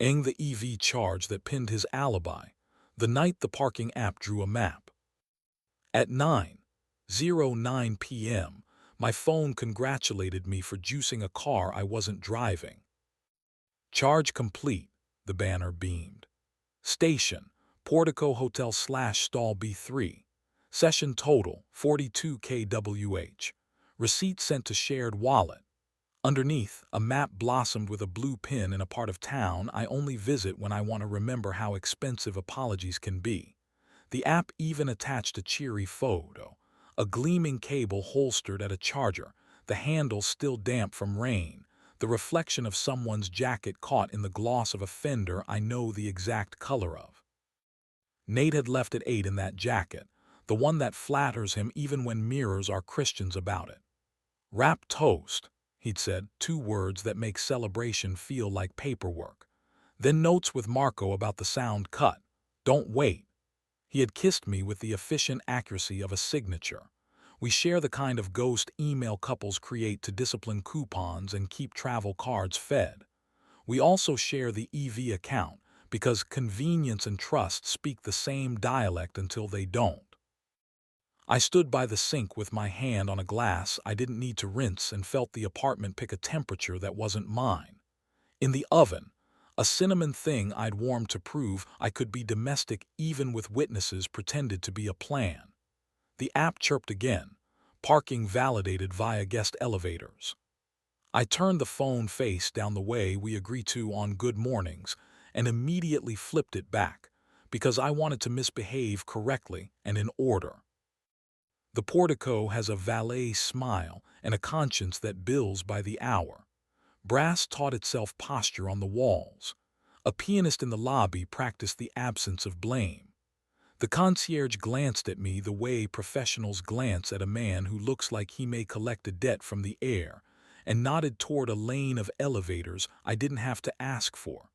the EV charge that pinned his alibi, the night the parking app drew a map. At 9:09 p.m., my phone congratulated me for juicing a car I wasn't driving. Charge complete, the banner beamed. Station, Portico Hotel/Stall B3. Session total, 42 kWh. Receipt sent to shared wallet. Underneath, a map blossomed with a blue pin in a part of town I only visit when I want to remember how expensive apologies can be. The app even attached a cheery photo, a gleaming cable holstered at a charger, the handle still damp from rain, the reflection of someone's jacket caught in the gloss of a fender I know the exact color of. Nate had left at 8 in that jacket, the one that flatters him even when mirrors are Christians about it. Wrap toast, he'd said, 2 words that make celebration feel like paperwork. Then notes with Marco about the sound cut. Don't wait. He had kissed me with the efficient accuracy of a signature. We share the kind of ghost email couples create to discipline coupons and keep travel cards fed. We also share the EV account because convenience and trust speak the same dialect until they don't. I stood by the sink with my hand on a glass I didn't need to rinse and felt the apartment pick a temperature that wasn't mine. In the oven, a cinnamon thing I'd warmed to prove I could be domestic even with witnesses pretended to be a plan. The app chirped again, parking validated via guest elevators. I turned the phone face down the way we agree to on good mornings and immediately flipped it back because I wanted to misbehave correctly and in order. The Portico has a valet smile and a conscience that bills by the hour. Brass taught itself posture on the walls. A pianist in the lobby practiced the absence of blame. The concierge glanced at me the way professionals glance at a man who looks like he may collect a debt from the air, and nodded toward a lane of elevators I didn't have to ask for.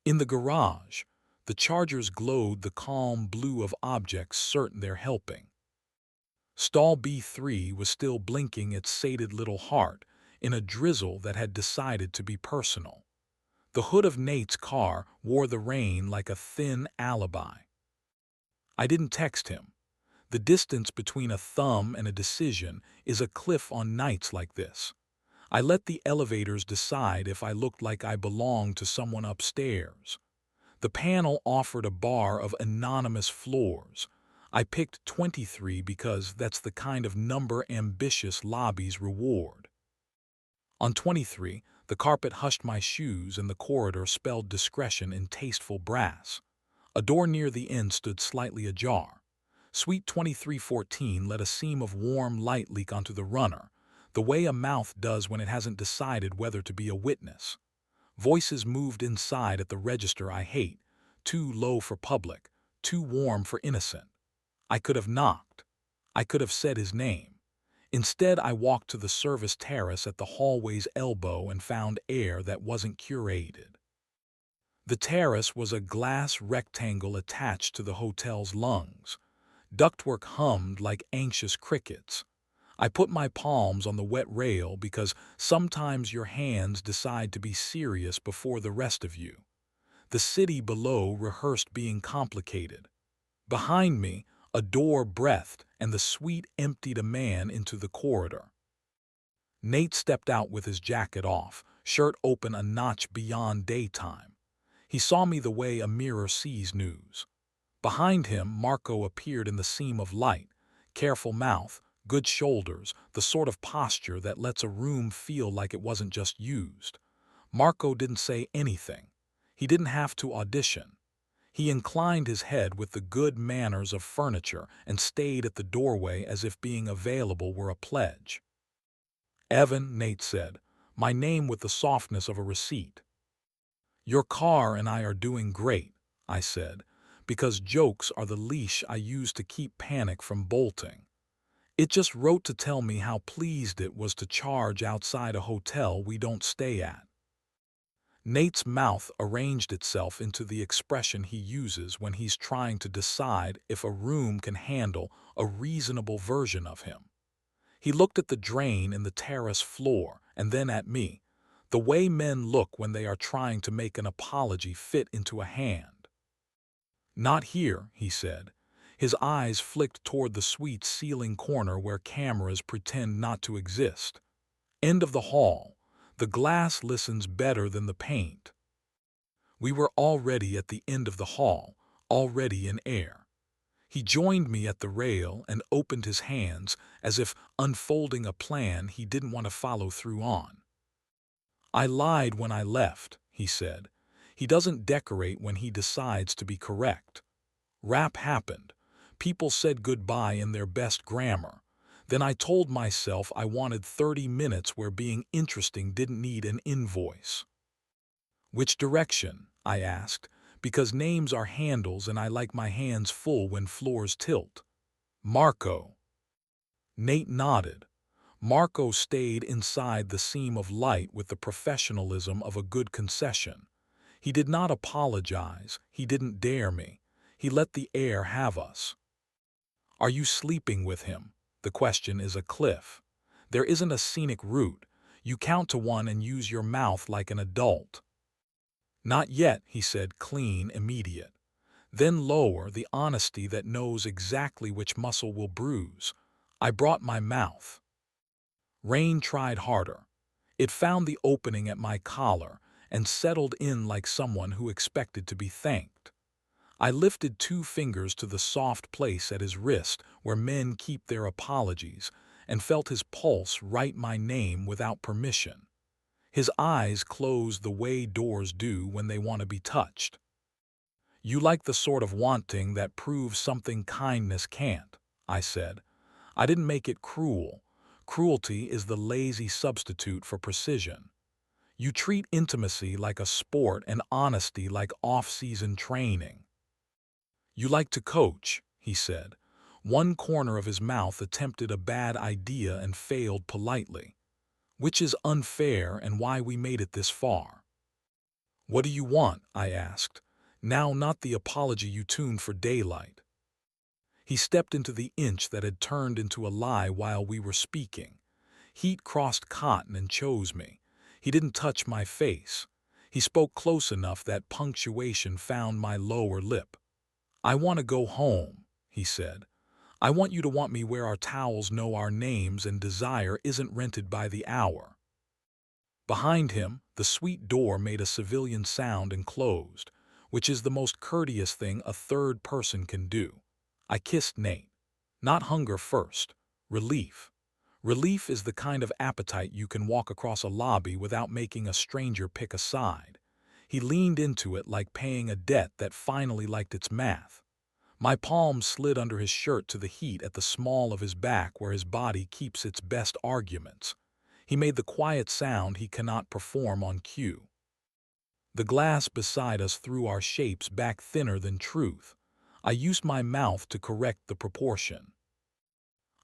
In the garage, the chargers glowed the calm blue of objects certain they're helping. Stall B3 was still blinking its sated little heart in a drizzle that had decided to be personal. The hood of Nate's car wore the rain like a thin alibi. I didn't text him. The distance between a thumb and a decision is a cliff on nights like this. I let the elevators decide if I looked like I belonged to someone upstairs. The panel offered a bar of anonymous floors. I picked 23 because that's the kind of number ambitious lobbies reward. On 23, the carpet hushed my shoes and the corridor spelled discretion in tasteful brass. A door near the end stood slightly ajar. Suite 2314 let a seam of warm light leak onto the runner, the way a mouth does when it hasn't decided whether to be a witness. Voices moved inside at the register I hate, too low for public, too warm for innocent. I could have knocked. I could have said his name. Instead, I walked to the service terrace at the hallway's elbow and found air that wasn't curated. The terrace was a glass rectangle attached to the hotel's lungs. Ductwork hummed like anxious crickets. I put my palms on the wet rail because sometimes your hands decide to be serious before the rest of you. The city below rehearsed being complicated. Behind me, a door breathed and the suite emptied a man into the corridor. Nate stepped out with his jacket off, shirt open a notch beyond daytime. He saw me the way a mirror sees news. Behind him, Marco appeared in the seam of light, careful mouth, good shoulders, the sort of posture that lets a room feel like it wasn't just used. Marco didn't say anything. He didn't have to audition. He inclined his head with the good manners of furniture and stayed at the doorway as if being available were a pledge. "Evan," Nate said, my name with the softness of a receipt. "Your car and I are doing great," I said, because jokes are the leash I use to keep panic from bolting. It just wrote to tell me how pleased it was to charge outside a hotel we don't stay at. Nate's mouth arranged itself into the expression he uses when he's trying to decide if a room can handle a reasonable version of him. He looked at the drain in the terrace floor and then at me, The way men look when they are trying to make an apology fit into a hand. "Not here," he said. His eyes flicked toward the suite's ceiling corner where cameras pretend not to exist. "End of the hall. The glass listens better than the paint." We were already at the end of the hall, already in air. He joined me at the rail and opened his hands as if unfolding a plan he didn't want to follow through on. "I lied when I left," he said. "He doesn't decorate when he decides to be correct. Rap happened. People said goodbye in their best grammar. Then I told myself I wanted 30 minutes where being interesting didn't need an invoice." "Which direction?" I asked, because names are handles and I like my hands full when floors tilt. "Marco." Nate nodded. Marco stayed inside the seam of light with the professionalism of a good concession. He did not apologize, he didn't dare me. He let the air have us. "Are you sleeping with him?" The question is a cliff. There isn't a scenic route. You count to one and use your mouth like an adult. "Not yet," he said, clean, immediate. Then lower, the honesty that knows exactly which muscle will bruise. "I brought my mouth." Rain tried harder. It found the opening at my collar and settled in like someone who expected to be thanked. I lifted 2 fingers to the soft place at his wrist where men keep their apologies and felt his pulse write my name without permission. His eyes closed the way doors do when they want to be touched. "You like the sort of wanting that proves something kindness can't," I said. I didn't make it cruel. Cruelty is the lazy substitute for precision. You treat intimacy like a sport and honesty like off-season training. "You like to coach," he said. One corner of his mouth attempted a bad idea and failed politely. "Which is unfair and why we made it this far." "What do you want?" I asked. Now not the apology you tuned for daylight. He stepped into the inch that had turned into a lie while we were speaking. Heat crossed cotton and chose me. He didn't touch my face. He spoke close enough that punctuation found my lower lip. "I want to go home," he said. "I want you to want me where our towels know our names and desire isn't rented by the hour." Behind him, the suite door made a civilian sound and closed, which is the most courteous thing a third person can do. I kissed Nate. Not hunger first. Relief. Relief is the kind of appetite you can walk across a lobby without making a stranger pick a side. He leaned into it like paying a debt that finally liked its math. My palm slid under his shirt to the heat at the small of his back where his body keeps its best arguments. He made the quiet sound he cannot perform on cue. The glass beside us threw our shapes back thinner than truth. I used my mouth to correct the proportion.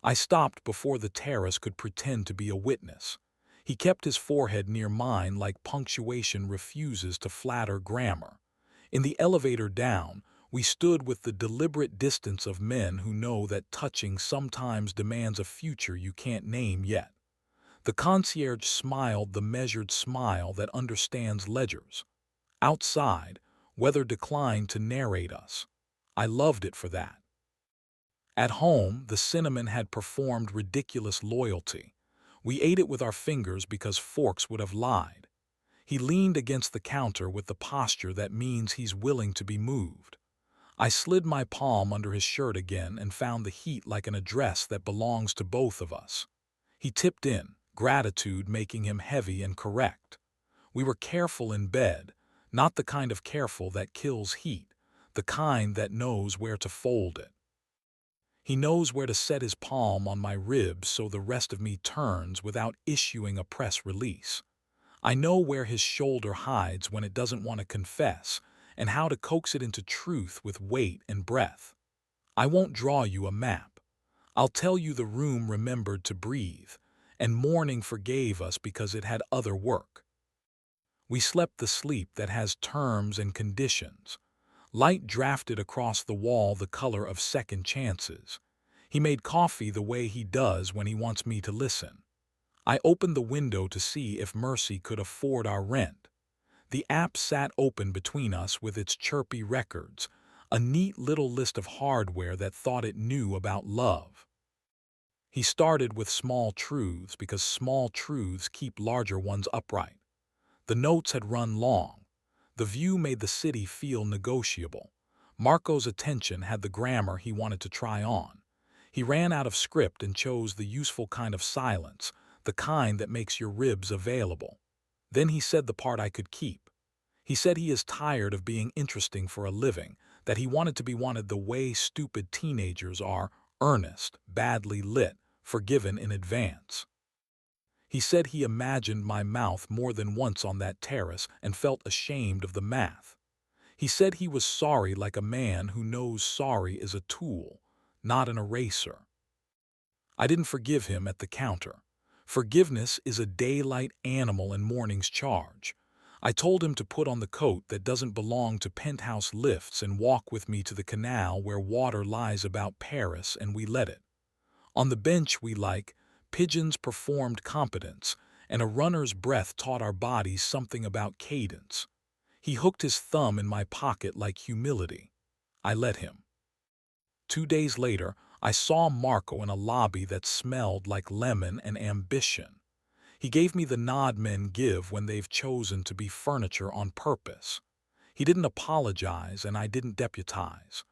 I stopped before the terrace could pretend to be a witness. He kept his forehead near mine like punctuation refuses to flatter grammar. In the elevator down, we stood with the deliberate distance of men who know that touching sometimes demands a future you can't name yet. The concierge smiled the measured smile that understands ledgers. Outside, weather declined to narrate us. I loved it for that. At home, the cinnamon had performed ridiculous loyalty. We ate it with our fingers because forks would have lied. He leaned against the counter with the posture that means he's willing to be moved. I slid my palm under his shirt again and found the heat like an address that belongs to both of us. He tipped in, gratitude making him heavy and correct. We were careful in bed, not the kind of careful that kills heat, the kind that knows where to fold it. He knows where to set his palm on my ribs so the rest of me turns without issuing a press release. I know where his shoulder hides when it doesn't want to confess, and how to coax it into truth with weight and breath. I won't draw you a map. I'll tell you the room remembered to breathe, and morning forgave us because it had other work. We slept the sleep that has terms and conditions. Light drafted across the wall the color of second chances. He made coffee the way he does when he wants me to listen. I opened the window to see if Mercy could afford our rent. The app sat open between us with its chirpy records, a neat little list of hardware that thought it knew about love. He started with small truths because small truths keep larger ones upright. The notes had run long. The view made the city feel negotiable. Marco's attention had the grammar he wanted to try on. He ran out of script and chose the useful kind of silence, the kind that makes your ribs available. Then he said the part I could keep. He said he is tired of being interesting for a living, that he wanted to be wanted the way stupid teenagers are, earnest, badly lit, forgiven in advance. He said he imagined my mouth more than once on that terrace and felt ashamed of the math. He said he was sorry like a man who knows sorry is a tool, not an eraser. I didn't forgive him at the counter. Forgiveness is a daylight animal and morning's charge. I told him to put on the coat that doesn't belong to penthouse lifts and walk with me to the canal where water lies about Paris, and we let it. On the bench we like, pigeons performed competence, and a runner's breath taught our bodies something about cadence. He hooked his thumb in my pocket like humility. I let him. 2 days later, I saw Marco in a lobby that smelled like lemon and ambition. He gave me the nod men give when they've chosen to be furniture on purpose. He didn't apologize and I didn't deputize.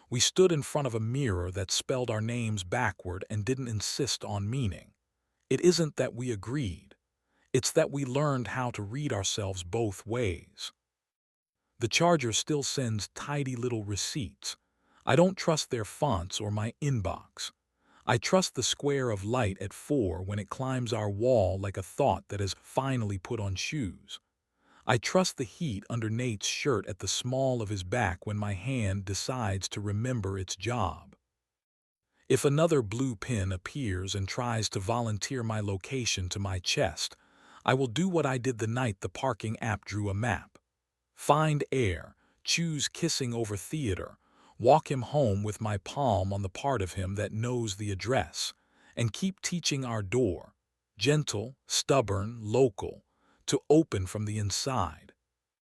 We stood in front of a mirror that spelled our names backward and didn't insist on meaning. It isn't that we agreed. It's that we learned how to read ourselves both ways. The charger still sends tidy little receipts. I don't trust their fonts or my inbox. I trust the square of light at 4 when it climbs our wall like a thought that has finally put on shoes. I trust the heat under Nate's shirt at the small of his back when my hand decides to remember its job. If another blue pin appears and tries to volunteer my location to my chest, I will do what I did the night the parking app drew a map. Find air, choose kissing over theater, walk him home with my palm on the part of him that knows the address, and keep teaching our door, gentle, stubborn, local, to open from the inside.